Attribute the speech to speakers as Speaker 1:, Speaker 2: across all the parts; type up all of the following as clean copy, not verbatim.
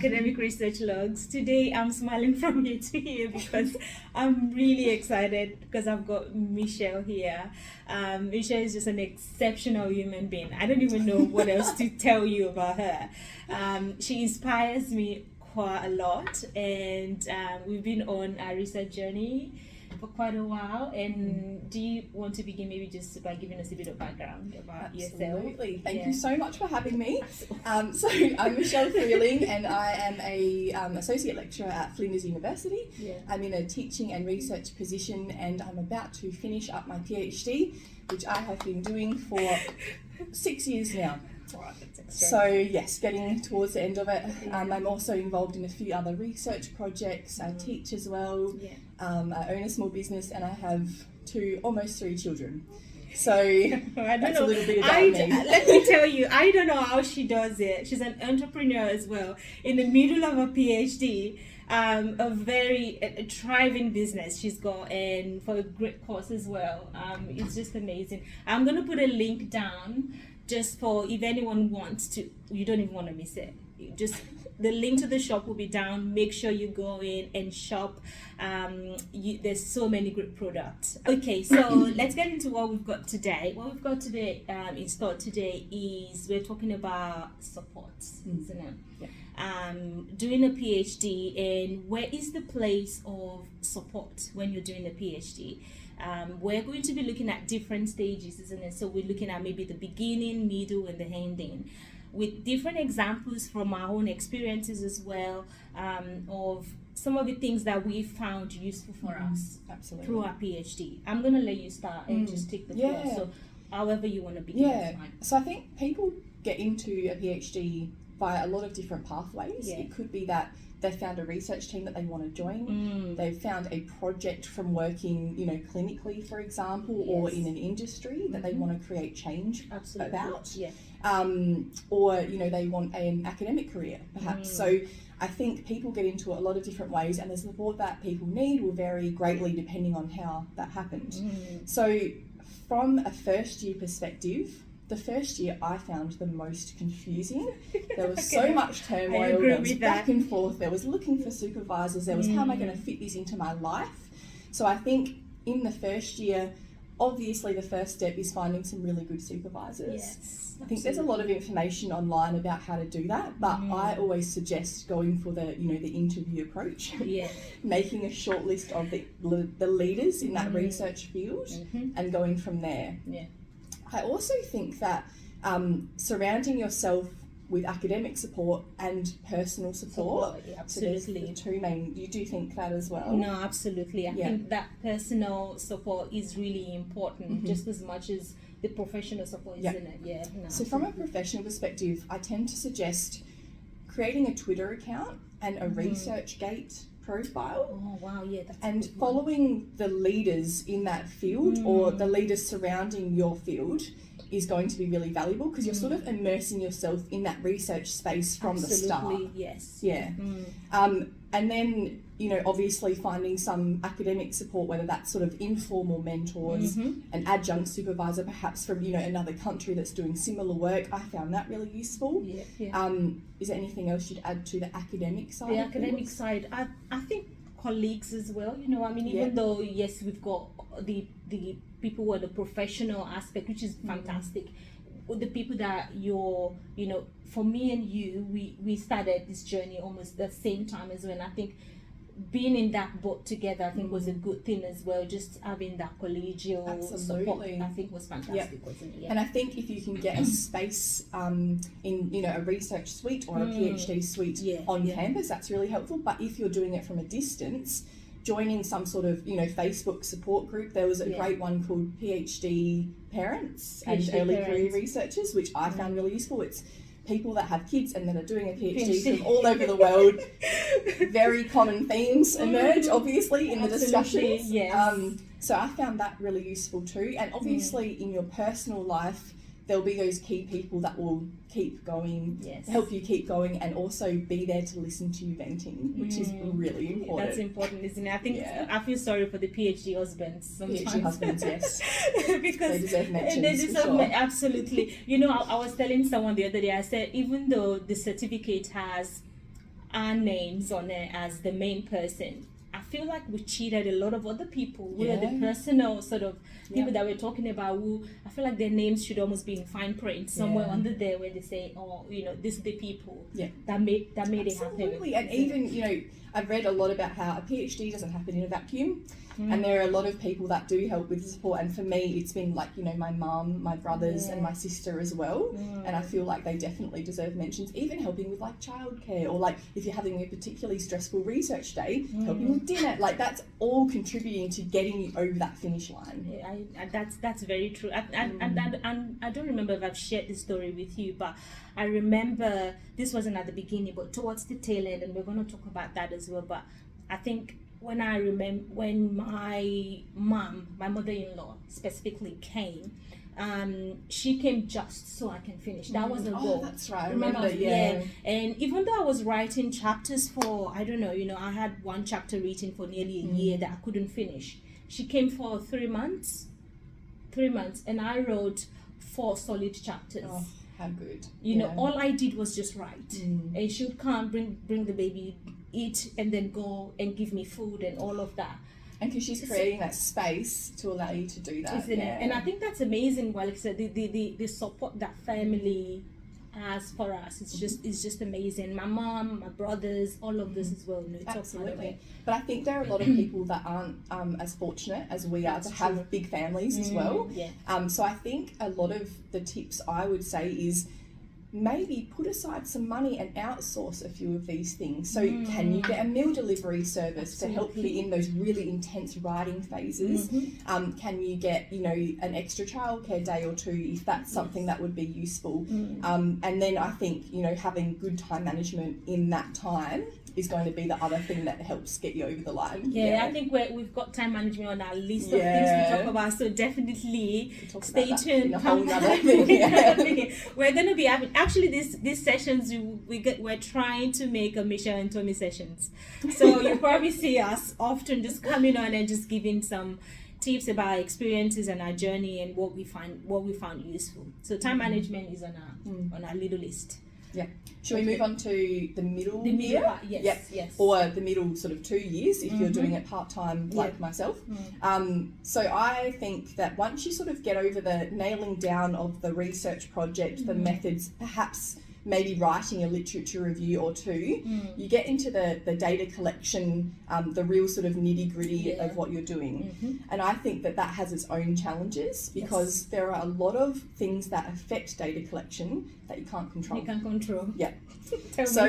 Speaker 1: Academic Research Logs. Today I'm smiling from here to here because I'm really excited because I've got Michelle here. Michelle is just an exceptional human being. I don't even know what else to tell you about her. She inspires me quite a lot, and we've been on a research journey for quite a while. And do you want to begin maybe just by giving us a bit of background about yourself?
Speaker 2: Absolutely. Thank you so much for having me. So I'm Michelle Freeling, and I am a associate lecturer at Flinders University. I'm in a teaching and research position, and I'm about to finish up my PhD, which I have been doing for 6 years now. So yes, getting towards the end of it. I'm also involved in a few other research projects. I teach as well. I own a small business, and I have almost three children. So that's a little bit about me.
Speaker 1: Let me tell you, I don't know how she does it. She's an entrepreneur as well, in the middle of a PhD. A very thriving business she's got, and for a great course as well. It's just amazing. I'm gonna put a link down just for if anyone wants to. You don't even want to miss it. Just the link to the shop will be down. Make sure you go in and shop. There's so many great products. Okay, so let's get into what we've got today. What we've got today in store today is we're talking about support, isn't it? Yeah. Doing a PhD, and where is the place of support when you're doing a PhD? We're going to be looking at different stages, isn't it? So we're looking at maybe the beginning, middle, and the ending, with different examples from our own experiences as well, of some of the things that we found useful for us through our PhD. I'm going to let you start and just take the floor. So however you want to begin.
Speaker 2: So I think people get into a PhD via a lot of different pathways. It could be that they found a research team that they want to join. They've found a project from working, clinically, for example, or in an industry that they want to create change about. Or, they want an academic career, perhaps. So I think people get into it a lot of different ways, and the support that people need will vary greatly depending on how that happened. So from a first year perspective, the first year I found the most confusing. There was so much turmoil, there was back and forth, there was looking for supervisors, there was how am I going to fit this into my life? So I think in the first year, obviously the first step is finding some really good supervisors. I think there's a lot of information online about how to do that, but I always suggest going for the the interview approach, making a short list of the leaders in that research field and going from there. I also think that surrounding yourself with academic support and personal support, so there's the two main, you do think that as well?
Speaker 1: No, absolutely. I think that personal support is really important, just as much as the professional support, isn't it?
Speaker 2: So from a professional perspective, I tend to suggest creating a Twitter account and a ResearchGate profile. And following the leaders in that field or the leaders surrounding your field is going to be really valuable, because you're sort of immersing yourself in that research space from the start. And then obviously finding some academic support, whether that's sort of informal mentors, an adjunct supervisor perhaps from another country that's doing similar work. I found that really useful. Is there anything else you'd add to the academic side?
Speaker 1: The academic side, I think colleagues as well. Even though we've got the people who are the professional aspect, which is fantastic. The people that for me and you, we started this journey almost the same time as well. And I think being in that boat together, I think was a good thing as well. Just having that collegial support, I think was fantastic, wasn't it? And
Speaker 2: I think if you can get a space in a research suite or a PhD suite on campus, that's really helpful. But if you're doing it from a distance, joining some sort of Facebook support group. There was a great one called PhD Parents and Early Career Researchers, which I found really useful. It's people that have kids and that are doing a PhD from all over the world. Very common themes emerge, obviously, in the discussions. So I found that really useful too. And obviously in your personal life, there'll be those key people that will keep going, help you keep going, and also be there to listen to you venting, which is really important.
Speaker 1: That's important, isn't it? I think I feel sorry for the PhD husbands sometimes.
Speaker 2: PhD husbands, yes.
Speaker 1: Because
Speaker 2: they deserve mentions.
Speaker 1: Absolutely. I was telling someone the other day, I said, even though the certificate has our names on it as the main person, I feel like we cheated a lot of other people. We are the personal sort of people that we're talking about, who I feel like their names should almost be in fine print somewhere under there, where they say, oh, you know, this is the people that made it happen.
Speaker 2: Absolutely. And even, you know, I've read a lot about how a PhD doesn't happen in a vacuum. And there are a lot of people that do help with the support, and for me it's been like, you know, my mum, my brothers and my sister as well, and I feel like they definitely deserve mentions, even helping with like childcare, or like if you're having a particularly stressful research day, helping with dinner, like that's all contributing to getting you over that finish line.
Speaker 1: That's very true. And I don't remember if I've shared this story with you, but I remember this wasn't at the beginning, but towards the tail end, and we're going to talk about that as well. But I think when my mom, my mother-in-law specifically came, she came just so I can finish. That was a goal.
Speaker 2: Oh, that's right. I
Speaker 1: remember,
Speaker 2: yeah.
Speaker 1: And even though I was writing chapters for, I don't know, you know, I had one chapter written for nearly a year that I couldn't finish. She came for 3 months, and I wrote 4 solid chapters.
Speaker 2: Oh, how good.
Speaker 1: You know, all I did was just write. And she would come, bring the baby, eat, and then go and give me food and all of that.
Speaker 2: And because she's creating that space to allow you to do that.
Speaker 1: Isn't it? And I think that's amazing. Well, like I said, the support that family has for us, it's just amazing. My mom, my brothers, all of this as well. No,
Speaker 2: absolutely. But I think there are a lot of people that aren't as fortunate as we are to have big families as well. So I think a lot of the tips I would say is maybe put aside some money and outsource a few of these things. So can you get a meal delivery service to help you in those really intense writing phases? Can you get, you know, an extra childcare day or 2 if that's something that would be useful? And then I think, you know, having good time management in that time is going to be the other thing that helps get you over the line.
Speaker 1: I think we've got time management on our list of things to talk about, so definitely stay tuned. We're going to be having, actually these sessions we're trying to make a Michelle and Tommy sessions, so you'll probably see us often just coming on and just giving some tips about our experiences and our journey and what we found useful. So time management is on our little list.
Speaker 2: Yeah. Should we move on to the middle year?
Speaker 1: Part, yes.
Speaker 2: Or the middle sort of 2 years if you're doing it part-time like myself. So I think that once you sort of get over the nailing down of the research project, the methods, perhaps maybe writing a literature review or 2, you get into the data collection, the real sort of nitty-gritty of what you're doing. And I think that has its own challenges, because there are a lot of things that affect data collection that you can't control. Yeah. So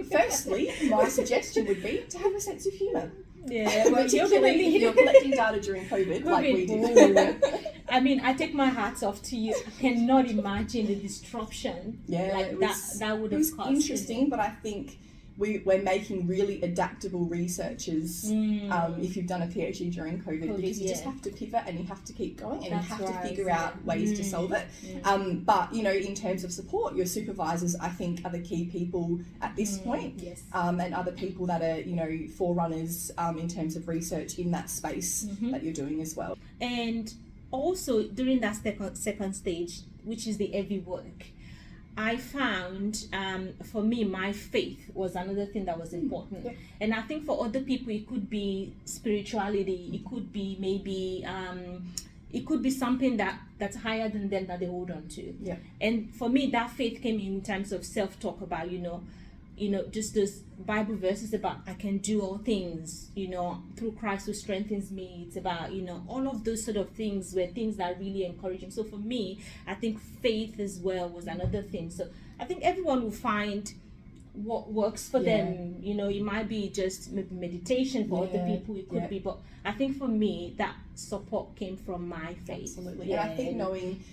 Speaker 2: firstly, my suggestion would be to have a sense of humour.
Speaker 1: Yeah, well,
Speaker 2: particularly if you're collecting data during COVID like we did.
Speaker 1: I mean, I take my hats off to you. I cannot imagine the disruption. That would have caused.
Speaker 2: It was interesting, but I think we're making really adaptable researchers if you've done a PhD during COVID, because you just have to pivot and you have to keep going and you have to figure out ways to solve it. But, you know, in terms of support, your supervisors, I think, are the key people at this point. And other people that are, you know, forerunners in terms of research in that space that you're doing as well.
Speaker 1: And also during that second stage, which is the heavy work, I found, for me, my faith was another thing that was important. And I think for other people, it could be spirituality. It could be maybe, it could be something that's higher than them that they hold on to. And for me, that faith came in terms of self-talk about, you know, just those Bible verses about I can do all things, you know, through Christ who strengthens me. It's about, you know, all of those sort of things were things that really encouraging. So for me, I think faith as well was another thing. So I think everyone will find what works for them. You know, it might be just maybe meditation for other people, it could be, but I think for me, that support came from my faith.
Speaker 2: Absolutely. And I think knowing,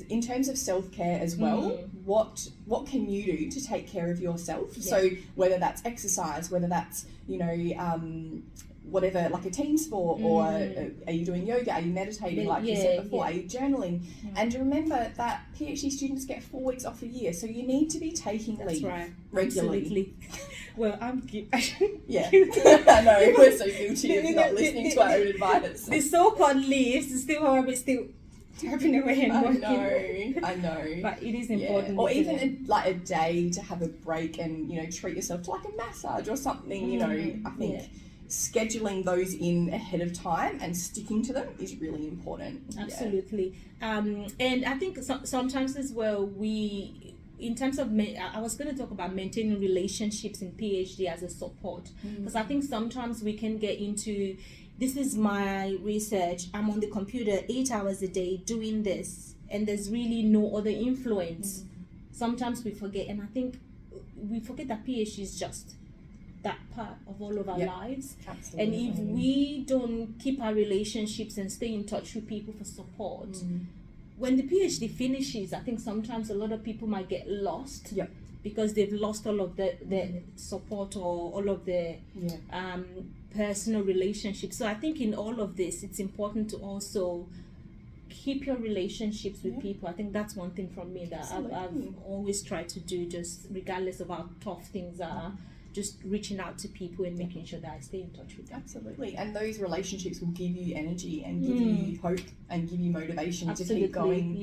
Speaker 2: in terms of self-care as well, what can you do to take care of yourself? So whether that's exercise, whether that's, you know, whatever, like a team sport, or are you doing yoga, are you meditating like you said before, are you journaling? And remember that PhD students get 4 weeks off a year, so you need to be taking leave regularly.
Speaker 1: Absolutely. Well, I'm
Speaker 2: I know, we're so guilty of not listening to our own advice.
Speaker 1: The so-called leaves is still horrible, still tapping away and working.
Speaker 2: I know.
Speaker 1: But it is important.
Speaker 2: Or even a day to have a break and, you know, treat yourself to like a massage or something, you know. I think scheduling those in ahead of time and sticking to them is really important.
Speaker 1: Absolutely. And I think sometimes as well, in terms of, I was going to talk about maintaining relationships in PhD as a support, because I think sometimes we can get into, this is my research, I'm on the computer 8 hours a day doing this, and there's really no other influence. Sometimes we forget, and I think we forget that PhD is just that part of all of our lives.
Speaker 2: Absolutely.
Speaker 1: And if we don't keep our relationships and stay in touch with people for support, when the PhD finishes, I think sometimes a lot of people might get lost because they've lost all of the support or all of the personal relationships. So I think in all of this, it's important to also keep your relationships with people. I think that's one thing from me that I've always tried to do, just regardless of how tough things are. Just reaching out to people and making sure that I stay in touch with them.
Speaker 2: Absolutely. And those relationships will give you energy and give you hope and give you motivation to keep going.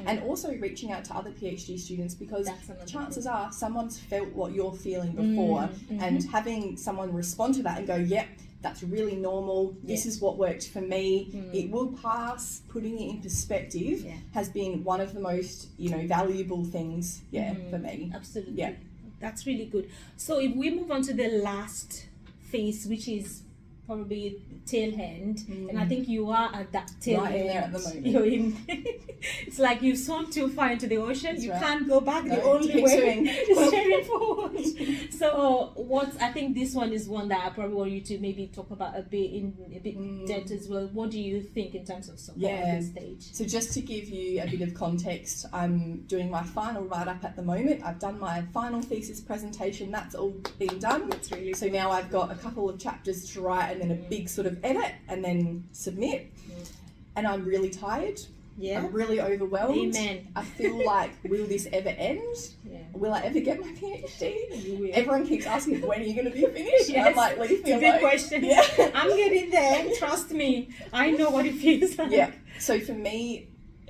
Speaker 2: And also reaching out to other PhD students, because chances are someone's felt what you're feeling before, and having someone respond to that and go, yep, that's really normal. This is what worked for me. It will pass. Putting it in perspective has been one of the most, you know, valuable things, for me.
Speaker 1: Absolutely.
Speaker 2: Yeah.
Speaker 1: That's really good. So if we move on to the last phase, which is probably tail end, and I think you are at that tail end.
Speaker 2: Right in there at the moment.
Speaker 1: You're in. It's like you've swum too far into the ocean.
Speaker 2: That's
Speaker 1: you
Speaker 2: right.
Speaker 1: can't go back. The only way is swimming forward. So I think this one is one that I probably want you to maybe talk about a bit depth as well. What do you think in terms of support at this stage?
Speaker 2: So just to give you a bit of context, I'm doing my final write-up at the moment. I've done my final thesis presentation. That's all been done.
Speaker 1: That's really
Speaker 2: so now I've got a couple of chapters to write and then a big sort of edit and then submit. And I'm really tired.
Speaker 1: Yeah.
Speaker 2: I'm really overwhelmed.
Speaker 1: Amen.
Speaker 2: I feel like, will this ever end? Will I ever get my PhD? Everyone keeps asking, when are you going to be finished? And I'm like, leave me alone.
Speaker 1: Big question. I'm getting there. Trust me. I know what it feels like.
Speaker 2: So for me,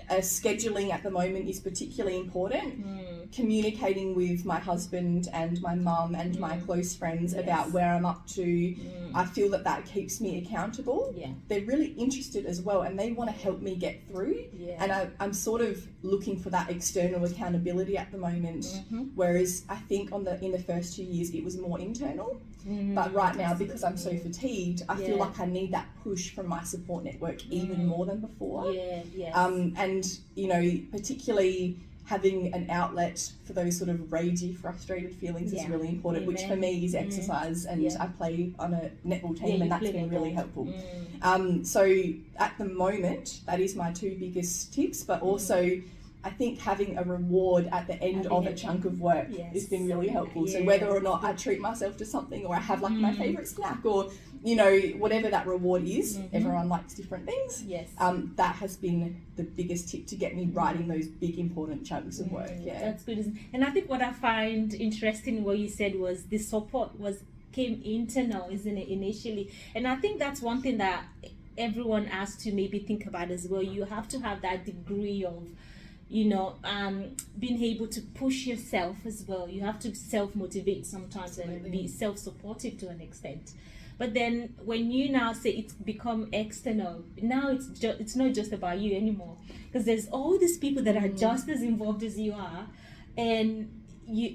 Speaker 2: scheduling at the moment is particularly important. Communicating with my husband and my mum and my close friends about where I'm up to. I feel that keeps me accountable. They're really interested as well, and they want to help me get through. And I'm sort of looking for that external accountability at the moment. Whereas I think in the first 2 years it was more internal. But right now, because I'm so fatigued, I feel like I need that push from my support network even more than before. And you know, particularly having an outlet for those sort of ragey, frustrated feelings is really important, which for me is exercise, and I play on a netball team, and that's been really helpful. So at the moment, that is my two biggest tips, but also I think having a reward at the end of a chunk of work has been really helpful. So whether or not I treat myself to something, or I have like my favourite snack, or you know, whatever that reward is, everyone likes different things. That has been the biggest tip to get me writing those big important chunks of work.
Speaker 1: That's good. And I think what I find interesting in what you said was the support came internal, isn't it, initially? And I think that's one thing that everyone has to maybe think about as well. You have to have that degree of, you know, being able to push yourself as well. You have to self-motivate sometimes and be self-supportive to an extent. But then when you now say it's become external, now it's not just about you anymore, because there's all these people that are just as involved as you are, and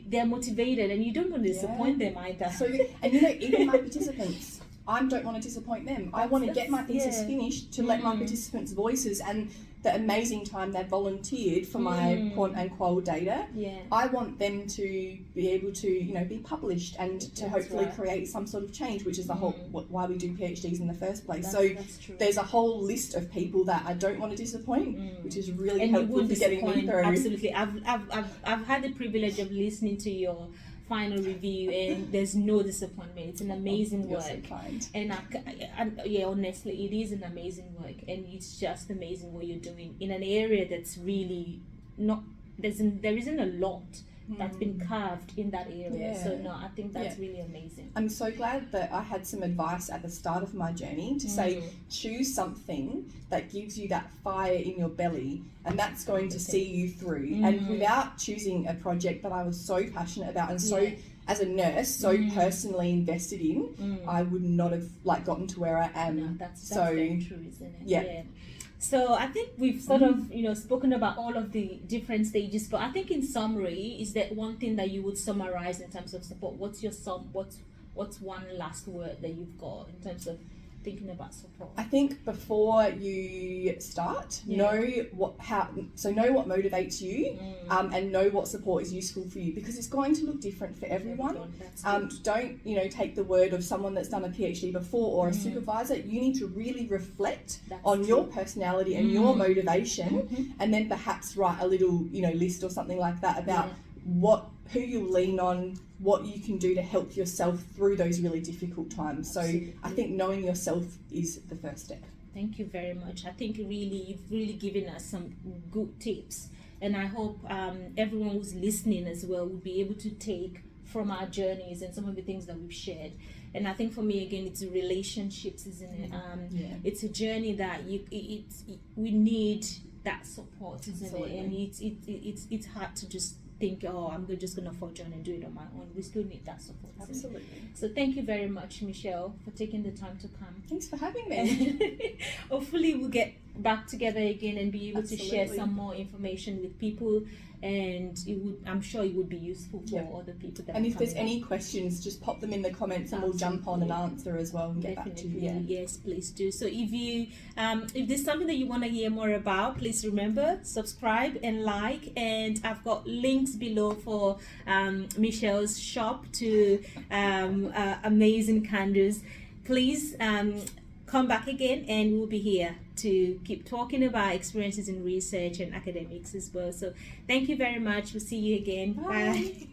Speaker 1: they're motivated, and you don't want to disappoint them either.
Speaker 2: So, and you know, even my participants, I don't want to disappoint them. I want to get my thesis finished to let my participants' voices and the amazing time they've volunteered for my quant and qual data. I want them to be able to, you know, be published and to hopefully create some sort of change, which is the whole why we do PhDs in the first place. That's there's a whole list of people that I don't want to disappoint, which is really helpful for getting me through.
Speaker 1: Absolutely. I've had the privilege of listening to your final review, and there's no disappointment. It's an amazing work.
Speaker 2: So kind.
Speaker 1: And honestly, it is an amazing work, and it's just amazing what you're doing in an area that's really not there isn't a lot that's been carved in that area.
Speaker 2: Yeah.
Speaker 1: So no, I think that's really amazing.
Speaker 2: I'm so glad that I had some advice at the start of my journey to say, choose something that gives you that fire in your belly, and that's going to see you through. And without choosing a project that I was so passionate about and so, as a nurse, so personally invested in, I would not have gotten to where I am.
Speaker 1: No, that's very true, isn't it?
Speaker 2: Yeah.
Speaker 1: So I think we've sort of, spoken about all of the different stages, but I think in summary, is that one thing that you would summarize in terms of support? What's one last word that you've got in terms of thinking about support?
Speaker 2: I think before you start, know what motivates you, and know what support is useful for you, because it's going to look different for everyone. Don't take the word of someone that's done a PhD before or a supervisor. You need to really reflect on your personality and your motivation, and then perhaps write a little list or something like that about who you lean on, what you can do to help yourself through those really difficult times. So I think knowing yourself is the first step.
Speaker 1: Thank you very much. I think you've really given us some good tips, and I hope everyone who's listening as well will be able to take from our journeys and some of the things that we've shared. And I think for me, again, it's relationships, isn't it? It's a journey that we need that support, isn't it? And it's hard to just think, I'm just going to forge on and do it on my own. We still need that support.
Speaker 2: Absolutely.
Speaker 1: So thank you very much, Michelle, for taking the time to come.
Speaker 2: Thanks for having me.
Speaker 1: Hopefully we'll get back together again and be able to share some more information with people, and I'm sure it would be useful for other people.
Speaker 2: And if there's any questions, just pop them in the comments and we'll jump on and answer as well and get back to you.
Speaker 1: Yes, please do. So if there's something that you want to hear more about, please remember, subscribe and like, and I've got links below for Michelle's shop to amazing candles. Please come back again, and we'll be here to keep talking about experiences in research and academics as well. So thank you very much. We'll see you again. Bye.